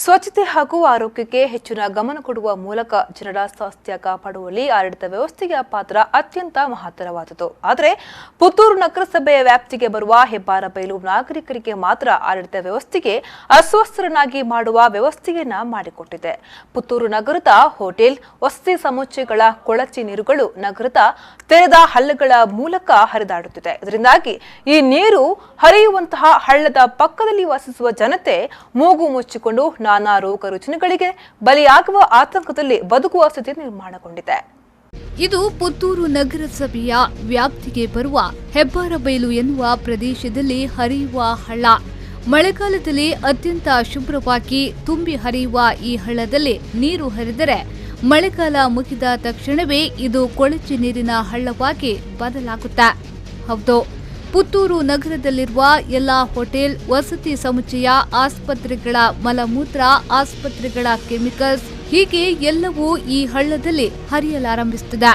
ಸ್ವಚ್ಛತೆ ಹಾಗೂ ಆರೋಗ್ಯಕ್ಕೆ ಹೆಚ್ಚಿನ ಗಮನ ಕೊಡುವ ಮೂಲಕ ಜನರ ಸ್ವಾಸ್ಥ್ಯ ಕಾಪಾಡುವಲ್ಲಿ ಆಡಳಿತ ವ್ಯವಸ್ಥೆಯ ಪಾತ್ರ ಅತ್ಯಂತ ಮಹತ್ತರವಾದುದು. ಆದರೆ ಪುತ್ತೂರು ನಗರಸಭೆಯ ವ್ಯಾಪ್ತಿಗೆ ಬರುವ ಹೆಬ್ಬಾರಬೈಲು ನಾಗರಿಕರಿಗೆ ಮಾತ್ರ ಆಡಳಿತ ವ್ಯವಸ್ಥೆಗೆ ಅಸ್ವಸ್ಥರನ್ನಾಗಿ ಮಾಡುವ ವ್ಯವಸ್ಥೆಯನ್ನ ಮಾಡಿಕೊಟ್ಟಿದೆ. ಪುತ್ತೂರು ನಗರದ ಹೋಟೆಲ್, ವಸತಿ ಸಮುಚ್ಚಯಗಳ ಕೊಳಚೆ ನೀರುಗಳು ನಗರದ ತೆರೆದ ಹಳ್ಳಗಳ ಮೂಲಕ ಹರಿದಾಡುತ್ತಿದೆ. ಇದರಿಂದಾಗಿ ಈ ನೀರು ಹರಿಯುವಂತಹ ಹಳ್ಳದ ಪಕ್ಕದಲ್ಲಿ ವಾಸಿಸುವ ಜನತೆ ಮೂಗು ಮುಚ್ಚಿಕೊಂಡು ನಾನಾ ರೋಗ ರುಜಿನಗಳಿಗೆ ಬಲಿಯಾಗುವ ಆತಂಕದಲ್ಲಿ ಬದುಕುವ ಸ್ಥಿತಿ ನಿರ್ಮಾಣಗೊಂಡಿದೆ. ಇದು ಪುತ್ತೂರು ನಗರಸಭೆಯ ವ್ಯಾಪ್ತಿಗೆ ಬರುವ ಹೆಬ್ಬಾರಬೈಲು ಎನ್ನುವ ಪ್ರದೇಶದಲ್ಲಿ ಹರಿಯುವ ಹಳ್ಳ. ಮಳೆಗಾಲದಲ್ಲಿ ಅತ್ಯಂತ ಶುಭ್ರವಾಗಿ ತುಂಬಿ ಹರಿಯುವ ಈ ಹಳ್ಳದಲ್ಲಿ ನೀರು ಹರಿದರೆ ಮಳೆಗಾಲ ಮುಗಿದ ತಕ್ಷಣವೇ ಇದು ಕೊಳಚೆ ನೀರಿನ ಹಳ್ಳವಾಗಿ ಬದಲಾಗುತ್ತೆ. ಹೌದು, ಪುತ್ತೂರು ನಗರದಲ್ಲಿರುವ ಎಲ್ಲಾ ಹೋಟೆಲ್, ವಸತಿ ಸಮುಚ್ಚಯ, ಆಸ್ಪತ್ರೆಗಳ ಮಲಮೂತ್ರ, ಆಸ್ಪತ್ರೆಗಳ ಕೆಮಿಕಲ್ಸ್ ಹೀಗೆ ಎಲ್ಲವೂ ಈ ಹಳ್ಳದಲ್ಲಿ ಹರಿಯಲಾರಂಭಿಸುತ್ತದೆ.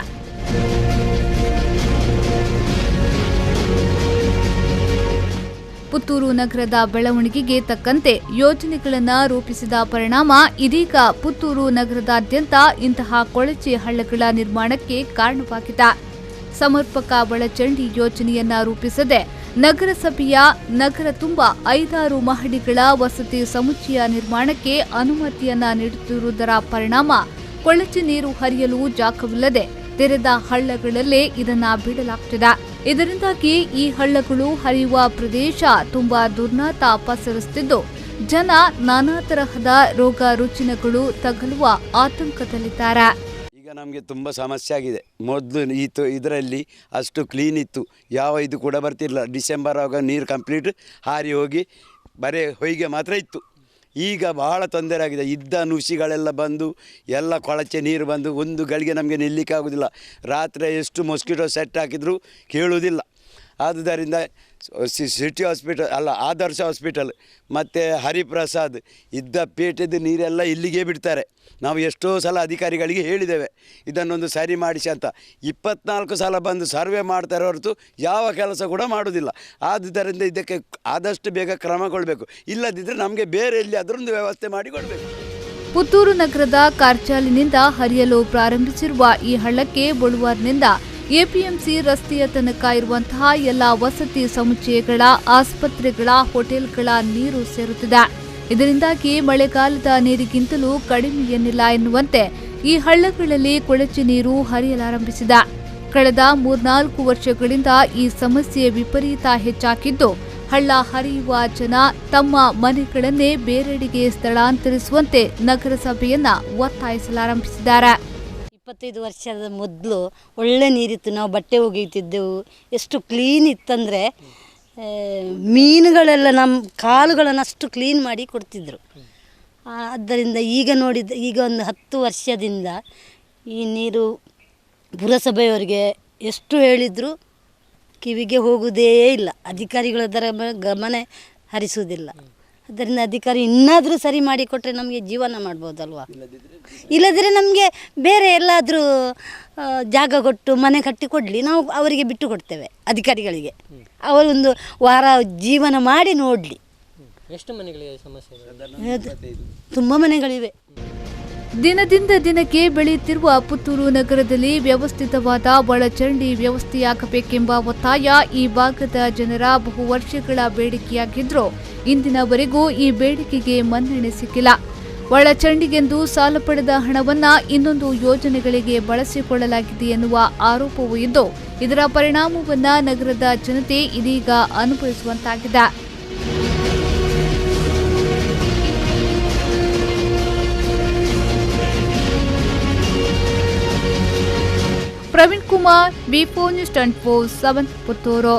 ಪುತ್ತೂರು ನಗರದ ಬೆಳವಣಿಗೆಗೆ ತಕ್ಕಂತೆ ಯೋಜನೆಗಳನ್ನು ರೂಪಿಸಿದ ಪರಿಣಾಮ ಇದೀಗ ಪುತ್ತೂರು ನಗರದಾದ್ಯಂತ ಇಂತಹ ಕೊಳಚೆ ಹಳ್ಳಗಳ ನಿರ್ಮಾಣಕ್ಕೆ ಕಾರಣವಾಗಿದೆ. ಸಮರ್ಪಕ ಒಳಚಂಡಿ ಯೋಜನೆಯನ್ನ ರೂಪಿಸದೆ ನಗರಸಭೆಯ ನಗರ ತುಂಬ 5-6 ಮಹಡಿಗಳ ವಸತಿ ಸಮುಚ್ಚಯ ನಿರ್ಮಾಣಕ್ಕೆ ಅನುಮತಿಯನ್ನ ನೀಡುತ್ತಿರುವುದರ ಪರಿಣಾಮ ಕೊಳಚೆ ನೀರು ಹರಿಯಲು ಜಾಗವಿಲ್ಲದೆ ತೆರೆದ ಹಳ್ಳಗಳಲ್ಲೇ ಇದನ್ನ ಬಿಡಲಾಗುತ್ತಿದೆ. ಇದರಿಂದಾಗಿ ಈ ಹಳ್ಳಗಳು ಹರಿಯುವ ಪ್ರದೇಶ ತುಂಬಾ ದುರ್ನಾತ ಪಸರಿಸುತ್ತಿದ್ದು ಜನ ನಾನಾ ತರಹದ ರೋಗ ರುಜಿನಗಳು ತಗುಲುವ ಆತಂಕದಲ್ಲಿದ್ದಾರೆ. ಈಗ ನಮಗೆ ತುಂಬ ಸಮಸ್ಯೆ ಆಗಿದೆ. ಮೊದಲು ಇದರಲ್ಲಿ ಅಷ್ಟು ಕ್ಲೀನ್ ಇತ್ತು, ಯಾವ ಇದು ಕೂಡ ಬರ್ತಿರಲಿಲ್ಲ. ಡಿಸೆಂಬರ್ ಆಗ ನೀರು ಕಂಪ್ಲೀಟ್ ಹಾರಿ ಹೋಗಿ ಬರೀ ಹೊಯ್ಗೆ ಮಾತ್ರ ಇತ್ತು. ಈಗ ಬಹಳ ತೊಂದರೆ ಆಗಿದೆ. ಇದ್ದ ನುಸಿಗಳೆಲ್ಲ ಬಂದು ಎಲ್ಲ ಕೊಳಚೆ ನೀರು ಬಂದು ಒಂದು ಗಳಿಗೆ ನಮಗೆ ನಿಲ್ಲಲಿಕ್ಕೆ ಆಗೋದಿಲ್ಲ. ರಾತ್ರಿ ಎಷ್ಟು ಮೊಸ್ಕಿಟೋ ಸೆಟ್ ಹಾಕಿದರೂ ಕೇಳುವುದಿಲ್ಲ. ಆದುದರಿಂದ ಸಿಟಿ ಹಾಸ್ಪಿಟಲ್ ಅಲ್ಲ, ಆದರ್ಶ ಹಾಸ್ಪಿಟಲ್ ಮತ್ತು ಹರಿಪ್ರಸಾದ್ ಇದ್ದ ಪೇಟೆದು ನೀರೆಲ್ಲ ಇಲ್ಲಿಗೆ ಬಿಡ್ತಾರೆ. ನಾವು ಎಷ್ಟೋ ಸಲ ಅಧಿಕಾರಿಗಳಿಗೆ ಹೇಳಿದ್ದೇವೆ ಇದನ್ನೊಂದು ಸರಿ ಮಾಡಿಸಿ ಅಂತ. 24 ಸಲ ಬಂದು ಸರ್ವೆ ಮಾಡ್ತಾರೆ ಹೊರತು ಯಾವ ಕೆಲಸ ಕೂಡ ಮಾಡೋದಿಲ್ಲ. ಆದುದರಿಂದ ಇದಕ್ಕೆ ಆದಷ್ಟು ಬೇಗ ಕ್ರಮಗೊಳ್ಳಬೇಕು. ಇಲ್ಲದಿದ್ದರೆ ನಮಗೆ ಬೇರೆ ಎಲ್ಲಿ ಅದರೊಂದು ವ್ಯವಸ್ಥೆ ಮಾಡಿಕೊಡಬೇಕು. ಪುತ್ತೂರು ನಗರದ ಕಾರ್ಚಾಲಿನಿಂದ ಹರಿಯಲು ಪ್ರಾರಂಭಿಸಿರುವ ಈ ಹಳ್ಳಕ್ಕೆ ಬಳುವಾರ್ನಿಂದ ಎಪಿಎಂಸಿ ರಸ್ತೆಯ ತನಕ ಇರುವಂತಹ ಎಲ್ಲ ವಸತಿ ಸಮುಚ್ಚಯಗಳ, ಆಸ್ಪತ್ರೆಗಳ, ಹೋಟೆಲ್ಗಳ ನೀರು ಸೇರುತ್ತಿದೆ. ಇದರಿಂದಾಗಿ ಮಳೆಗಾಲದ ನೀರಿಗಿಂತಲೂ ಕಡಿಮೆಯೇನಿಲ್ಲ ಎನ್ನುವಂತೆ ಈ ಹಳ್ಳಗಳಲ್ಲಿ ಕೊಳಚೆ ನೀರು ಹರಿಯಲಾರಂಭಿಸಿದೆ. ಕಳೆದ 3-4 ವರ್ಷಗಳಿಂದ ಈ ಸಮಸ್ಯೆ ವಿಪರೀತ ಹೆಚ್ಚಾಗಿದ್ದು ಹಳ್ಳ ಹರಿಯುವ ಜನ ತಮ್ಮ ಮನೆಗಳನ್ನೇ ಬೇರೆಡೆಗೆ ಸ್ಥಳಾಂತರಿಸುವಂತೆ ನಗರಸಭೆಯನ್ನ ಒತ್ತಾಯಿಸಲಾರಂಭಿಸಿದ್ದಾರೆ. 25 ವರ್ಷದ ಮೊದಲು ಒಳ್ಳೆ ನೀರಿತ್ತು, ನಾವು ಬಟ್ಟೆ ಒಗೆಯುತ್ತಿದ್ದೆವು. ಎಷ್ಟು ಕ್ಲೀನ್ ಇತ್ತಂದರೆ ಮೀನುಗಳೆಲ್ಲ ನಮ್ಮ ಕಾಲುಗಳನ್ನು ಅಷ್ಟು ಕ್ಲೀನ್ ಮಾಡಿ ಕೊಡ್ತಿದ್ರು. ಆದ್ದರಿಂದ ಈಗ ಒಂದು 10 ವರ್ಷದಿಂದ ಈ ನೀರು ಪುರಸಭೆಯವರಿಗೆ ಎಷ್ಟು ಹೇಳಿದರೂ ಕಿವಿಗೆ ಹೋಗುವುದೇ ಇಲ್ಲ. ಅಧಿಕಾರಿಗಳು ಅದರ ಗಮನ ಹರಿಸುವುದಿಲ್ಲ. ಅದರಿಂದ ಅಧಿಕಾರಿ ಇನ್ನಾದರೂ ಸರಿ ಮಾಡಿಕೊಟ್ರೆ ನಮಗೆ ಜೀವನ ಮಾಡ್ಬೋದಲ್ವ. ಇಲ್ಲದಿದ್ದರೆ ನಮಗೆ ಬೇರೆ ಎಲ್ಲಾದರೂ ಜಾಗ ಕೊಟ್ಟು ಮನೆ ಕಟ್ಟಿ ಕೊಡಲಿ, ನಾವು ಅವರಿಗೆ ಬಿಟ್ಟು ಕೊಡ್ತೇವೆ ಅಧಿಕಾರಿಗಳಿಗೆ. ಅವರೊಂದು ವಾರ ಜೀವನ ಮಾಡಿ ನೋಡಲಿ. ಎಷ್ಟು ಮನೆಗಳಿಗೆ ಸಮಸ್ಯೆ? ತುಂಬ ಮನೆಗಳಿವೆ. ದಿನದಿಂದ ದಿನಕ್ಕೆ ಬೆಳೆಯುತ್ತಿರುವ ಪುತ್ತೂರು ನಗರದಲ್ಲಿ ವ್ಯವಸ್ಥಿತವಾದ ಒಳಚರಂಡಿ ವ್ಯವಸ್ಥೆಯಾಗಬೇಕೆಂಬ ಒತ್ತಾಯ ಈ ಭಾಗದ ಜನರ ಬಹು ವರ್ಷಗಳ ಬೇಡಿಕೆಯಾಗಿದ್ದರೂ ಇಂದಿನವರೆಗೂ ಈ ಬೇಡಿಕೆಗೆ ಮನ್ನಣೆ ಸಿಕ್ಕಿಲ್ಲ. ಒಳಚರಂಡಿಗೆಂದು ಸಾಲ ಪಡೆದ ಹಣವನ್ನ ಇನ್ನೊಂದು ಯೋಜನೆಗಳಿಗೆ ಬಳಸಿಕೊಳ್ಳಲಾಗಿದೆ ಎನ್ನುವ ಆರೋಪವೂ ಇದ್ದು ಇದರ ಪರಿಣಾಮವನ್ನ ನಗರದ ಜನತೆ ಇದೀಗ ಅನುಭವಿಸುವಂತಾಗಿದೆ. Praveen Kumar, B4 News 24/7 Puttur.